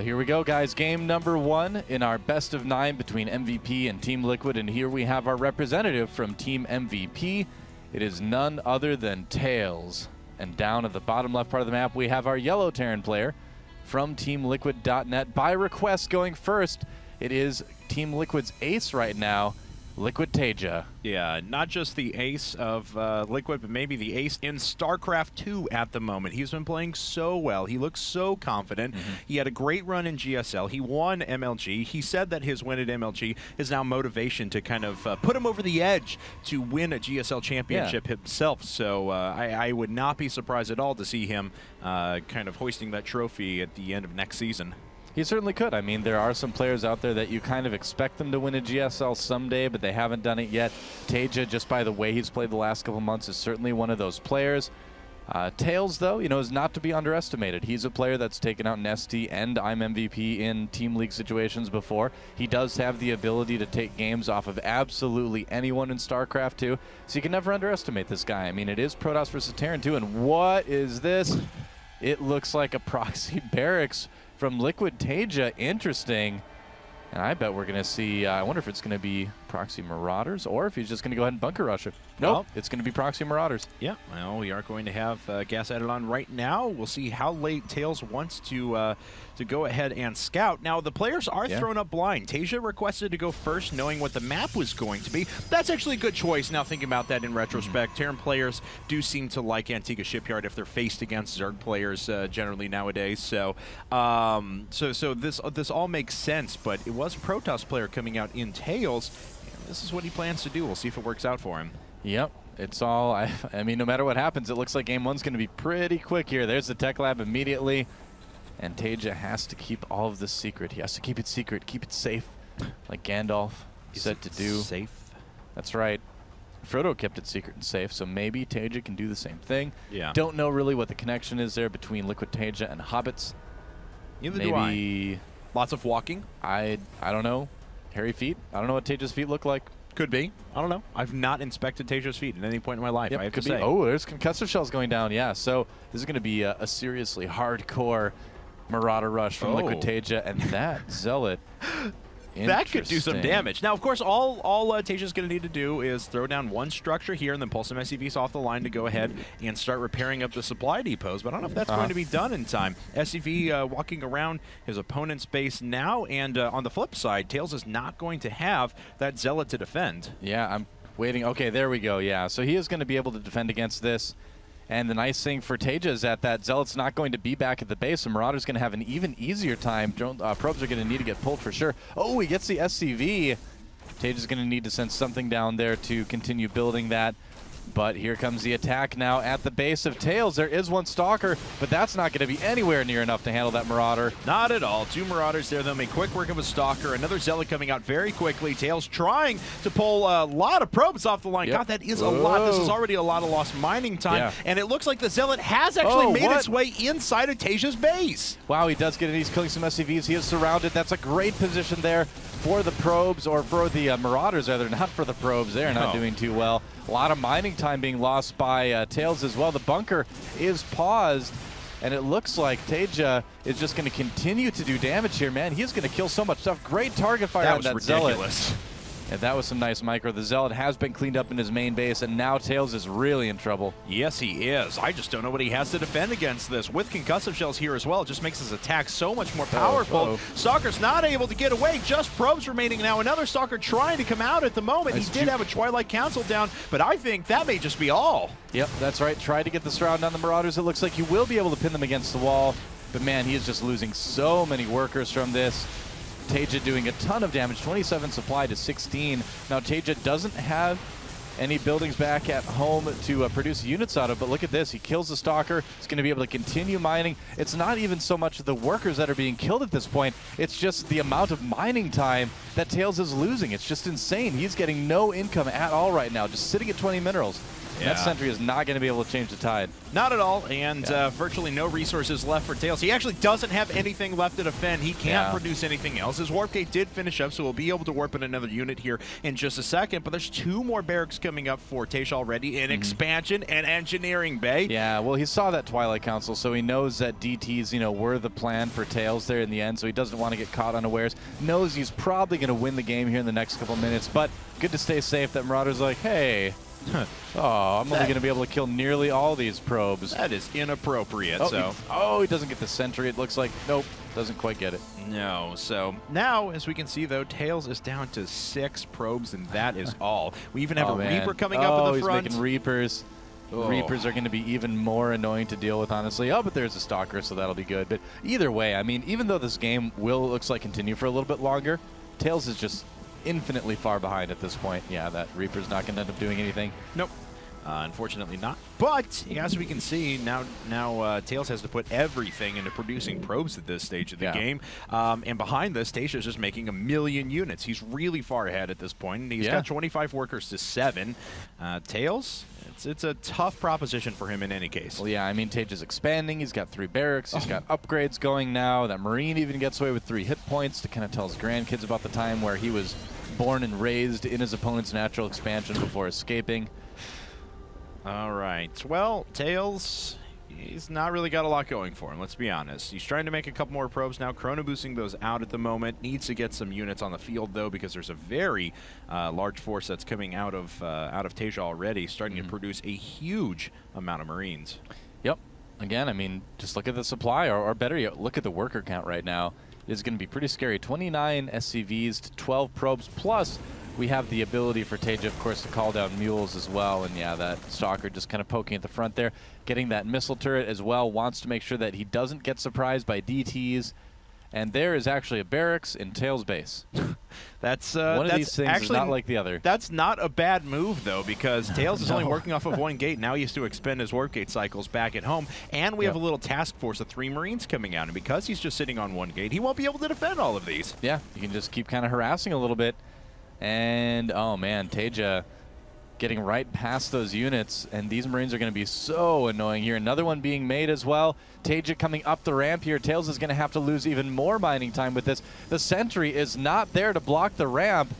Here we go, guys. Game number 1 in our best of 9 between MVP and Team Liquid, and here we have our representative from Team MVP. It is none other than TAeLS. And down at the bottom left part of the map, we have our yellow Terran player from TeamLiquid.net. By request going first, it is Team Liquid's ace right now, Liquid TaeJa. Yeah, not just the ace of Liquid, but maybe the ace in StarCraft 2 at the moment. He's been playing so well. He looks so confident. He had a great run in GSL. He won MLG. He said that his win at MLG is now motivation to kind of put him over the edge to win a GSL championship himself. So I would not be surprised at all to see him kind of hoisting that trophy at the end of next season. He certainly could. I mean, there are some players out there that you kind of expect them to win a GSL someday, but they haven't done it yet. TaeJa, just by the way he's played the last couple months, is certainly one of those players. TAeLS, though, you know, is not to be underestimated. He's a player that's taken out an ST and I'm MVP in Team League situations before. He does have the ability to take games off of absolutely anyone in StarCraft 2, so you can never underestimate this guy. I mean, it is Protoss versus Terran 2, and what is this? It looks like a proxy barracks from Liquid TaeJa. Interesting. And I bet we're going to see, I wonder if it's going to be proxy Marauders or if he's just going to go ahead and bunker rush it. Nope, well, it's going to be proxy Marauders. Yeah, well, we are going to have gas added on right now. We'll see how late TAeLS wants to go ahead and scout. Now, the players are thrown up blind. TaeJa requested to go first, knowing what the map was going to be. That's actually a good choice, now thinking about that in retrospect. Terran players do seem to like Antiga Shipyard if they're faced against Zerg players generally nowadays. So, so this all makes sense, but it was a Protoss player coming out in TAeLS. This is what he plans to do. We'll see if it works out for him. Yep. It's all, I mean, no matter what happens, it looks like game 1's going to be pretty quick here. There's the tech lab immediately. And TaeJa has to keep all of this secret. He has to keep it secret, keep it safe, like Gandalf said to do. Safe? That's right. Frodo kept it secret and safe, so maybe TaeJa can do the same thing. Yeah. Don't know really what the connection is there between Liquid TaeJa and Hobbits. Neither maybe do I. Lots of walking? I don't know. Hairy feet? I don't know what TaeJa's feet look like. Could be. I don't know. I've not inspected TaeJa's feet at any point in my life, I have to say. Oh, there's concussive shells going down, yeah. So this is going to be a seriously hardcore Marauder rush from Liquid TaeJa, and that Zealot. That could do some damage. Now, of course, all TaeJa's going to need to do is throw down one structure here and then pull some SCVs off the line to go ahead and start repairing up the supply depots. But I don't know if that's going to be done in time. SCV walking around his opponent's base now, and on the flip side, TAeLS is not going to have that Zealot to defend. Yeah, I'm waiting. Okay, there we go. Yeah, so he is going to be able to defend against this. And the nice thing for TaeJa is that Zealot's not going to be back at the base, so Marauder's going to have an even easier time. Probes are going to need to get pulled for sure. Oh, he gets the SCV. TaeJa's going to need to send something down there to continue building that. But here comes the attack now at the base of TAeLS. There is one Stalker, but that's not going to be anywhere near enough to handle that Marauder. Not at all. Two Marauders there. They'll make quick work of a Stalker. Another Zealot coming out very quickly. TAeLS trying to pull a lot of probes off the line. God, that is a lot. This is already a lot of lost mining time. And it looks like the Zealot has actually made its way inside of TaeJa's base. Wow, he does get it. He's killing some SCVs. He is surrounded. That's a great position there for the probes, or for the Marauders, rather, not for the probes. They're not doing too well. A lot of mining time being lost by TAeLS as well. The bunker is paused, and it looks like TaeJa is just going to continue to do damage here. Man, he's going to kill so much stuff. Great target fire on that ridiculous. Zealot. And that was some nice micro. The Zealot has been cleaned up in his main base, and now TAeLS is really in trouble. Yes, he is. I just don't know what he has to defend against this. With concussive shells here as well, it just makes his attack so much more powerful. Stalker's not able to get away. Just probes remaining now. Another Stalker trying to come out at the moment. He did have a Twilight Council down, but I think that may just be all. Yep, that's right. Tried to get the surround on the Marauders. It looks like he will be able to pin them against the wall. But man, he is just losing so many workers from this. TaeJa doing a ton of damage, 27 supply to 16. Now TaeJa doesn't have any buildings back at home to produce units out of, but look at this. He kills the Stalker. He's going to be able to continue mining. It's not even so much the workers that are being killed at this point. It's just the amount of mining time that TAeLS is losing. It's just insane. He's getting no income at all right now, just sitting at 20 minerals. Yeah. That sentry is not going to be able to change the tide. Not at all, and virtually no resources left for TAeLS. He actually doesn't have anything left to defend. He can't produce anything else. His warp gate did finish up, so we'll be able to warp in another unit here in just a second, but there's 2 more barracks coming up for TaeJa already in expansion and engineering bay. Yeah, well, he saw that Twilight Council, so he knows that DTs, you know, were the plan for TAeLS there in the end, so he doesn't want to get caught unawares. Knows he's probably going to win the game here in the next couple minutes, but good to stay safe that Marauder's like, hey, oh, I'm only going to be able to kill nearly all these probes. That is inappropriate. He doesn't get the sentry, it looks like. Nope, doesn't quite get it. No, so now, as we can see, though, TAeLS is down to 6 probes, and that is all. We even have a Reaper coming up in the front. He's making Reapers. Reapers are going to be even more annoying to deal with, honestly. Oh, but there's a Stalker, so that'll be good. But either way, I mean, even though this game looks like continue for a little bit longer, TAeLS is just infinitely far behind at this point. Yeah, that Reaper's not going to end up doing anything. Nope. Unfortunately not. But, as we can see, now TAeLS has to put everything into producing probes at this stage of the game. And behind this, TaeJa is just making 1 million units. He's really far ahead at this point. He's got 25 workers to 7. TAeLS, it's a tough proposition for him in any case. Well, yeah, I mean, TaeJa's expanding. He's got 3 barracks. He's got upgrades going now. That Marine even gets away with 3 hit points to kind of tell his grandkids about the time where he was born and raised in his opponent's natural expansion before escaping. All right. Well, TAeLS, he's not really got a lot going for him, let's be honest. He's trying to make a couple more probes now, chrono boosting those out at the moment. Needs to get some units on the field, though, because there's a very large force that's coming out of TaeJa already, starting to produce a huge amount of Marines. Yep. Again, I mean, just look at the supply, or better yet, look at the worker count right now. It's going to be pretty scary. 29 SCVs to 12 probes, plus we have the ability for TaeJa, of course, to call down mules as well. And yeah, that Stalker just kind of poking at the front there, getting that missile turret as well. Wants to make sure that he doesn't get surprised by DTs. And there is actually a barracks in TAeLS base. That's one of these things actually is not like the other. That's not a bad move, though, because TAeLS is only working off of 1 gate. Now he has to expend his warp gate cycles back at home. And we have a little task force of 3 Marines coming out. And because he's just sitting on 1 gate, he won't be able to defend all of these. Yeah, you can just keep kind of harassing a little bit. And, oh man, TaeJa getting right past those units, and these Marines are going to be so annoying here. Another one being made as well. TaeJa coming up the ramp here. TAeLS is going to have to lose even more mining time with this. The sentry is not there to block the ramp.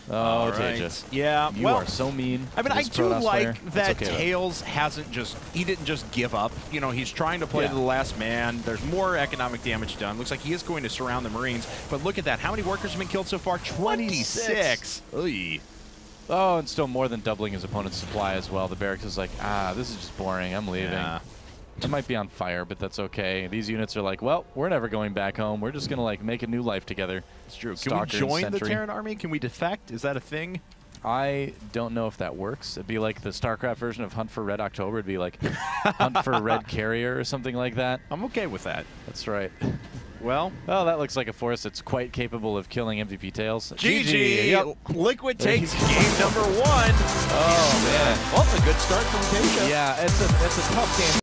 Oh, TaeJa. Yeah, you are so mean. I mean, I do like that TAeLS he didn't just give up. You know, he's trying to play to the last man. There's more economic damage done. Looks like he is going to surround the Marines. But look at that. How many workers have been killed so far? 26. Oy. Oh, and still more than doubling his opponent's supply as well. The barracks is like, this is just boring. I'm leaving. Yeah. It might be on fire, but that's okay. These units are like, well, we're never going back home. We're just going to, like, make a new life together. It's true. Can we join the Terran army? Can we defect? Is that a thing? I don't know if that works. It'd be like the StarCraft version of Hunt for Red October. It'd be like Hunt for Red Carrier or something like that. I'm okay with that. That's right. Well, that looks like a force that's quite capable of killing MVP.TAiLS. GG! Yep. Liquid takes game number 1. Oh, man. Well, a good start from TaeJa. Yeah, it's a tough game.